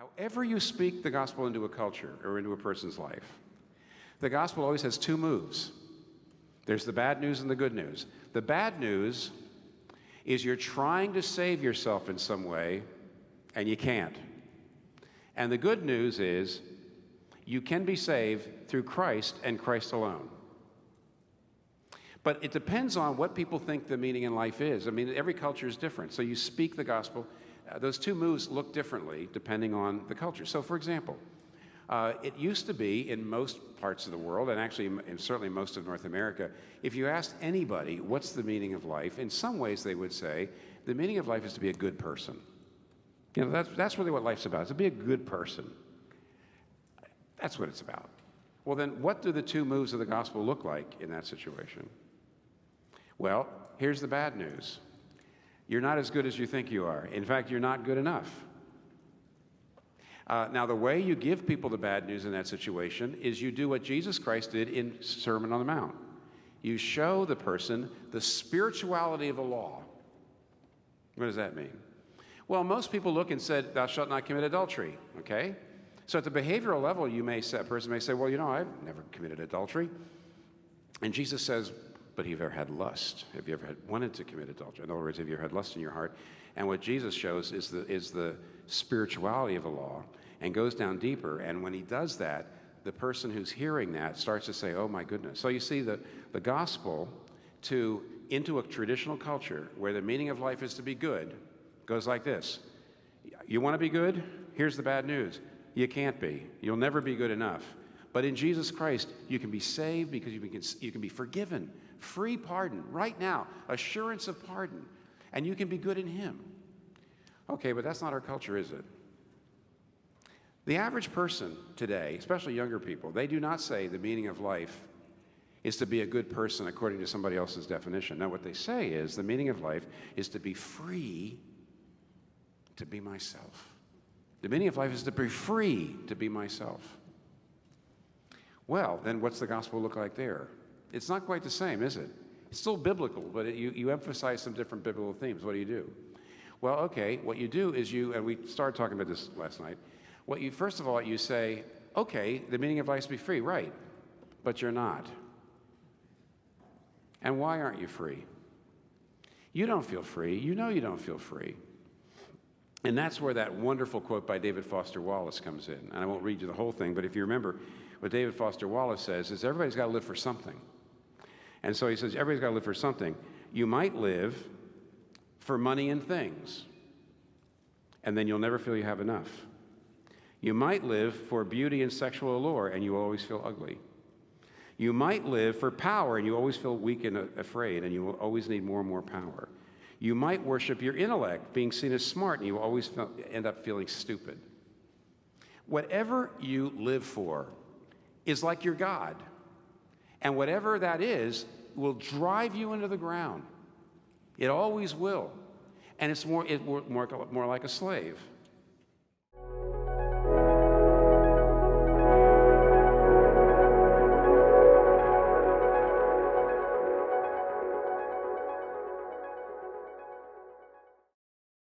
However you speak the gospel into a culture or into a person's life, the gospel always has two moves. There's the bad news and the good news. The bad news is you're trying to save yourself in some way, and you can't. And the good news is you can be saved through Christ and Christ alone. But it depends on what people think the meaning in life is. I mean, every culture is different. So you speak the gospel. Those two moves look differently depending on the culture. So, for example, it used to be in most parts of the world, and actually in certainly most of North America, if you asked anybody what's the meaning of life, in some ways they would say the meaning of life is to be a good person. You know, that's really what life's about, is to be a good person. That's what it's about. Well, then what do the two moves of the gospel look like in that situation? Well, here's the bad news. You're not as good as you think you are. In fact, you're not good enough. Now, the way you give people the bad news in that situation is you do what Jesus Christ did in Sermon on the Mount. You show the person the spirituality of the law. What does that mean? Well, most people look and said, thou shalt not commit adultery, okay? So at the behavioral level, a person may say, well, you know, I've never committed adultery. And Jesus says, but have you ever had lust? Have you ever wanted to commit adultery? In other words, have you ever had lust in your heart? And what Jesus shows is the spirituality of the law and goes down deeper. And when he does that, the person who's hearing that starts to say, oh my goodness. So you see the gospel into a traditional culture where the meaning of life is to be good goes like this. You want to be good? Here's the bad news. You can't be. You'll never be good enough. But in Jesus Christ, you can be saved because you can be forgiven. Free pardon right now. Assurance of pardon. And you can be good in him. Okay, but that's not our culture, is it? The average person today, especially younger people, they do not say the meaning of life is to be a good person according to somebody else's definition. No, what they say is the meaning of life is to be free to be myself. The meaning of life is to be free to be myself. Well, then what's the gospel look like there? It's not quite the same, is it? It's still biblical, but you emphasize some different biblical themes. What do you do? Well, okay, what you do is and we started talking about this last night, first of all, you say, okay, the meaning of life is to be free, right, but you're not. And why aren't you free? You don't feel free. You know you don't feel free. And that's where that wonderful quote by David Foster Wallace comes in. And I won't read you the whole thing, but if you remember, what David Foster Wallace says is everybody's got to live for something. And so he says, everybody's got to live for something. You might live for money and things, and then you'll never feel you have enough. You might live for beauty and sexual allure, and you will always feel ugly. You might live for power, and you always feel weak and afraid, and you will always need more and more power. You might worship your intellect, being seen as smart, and you will always end up feeling stupid. Whatever you live for is like your God. And whatever that is will drive you into the ground. It always will. And it's more like a slave.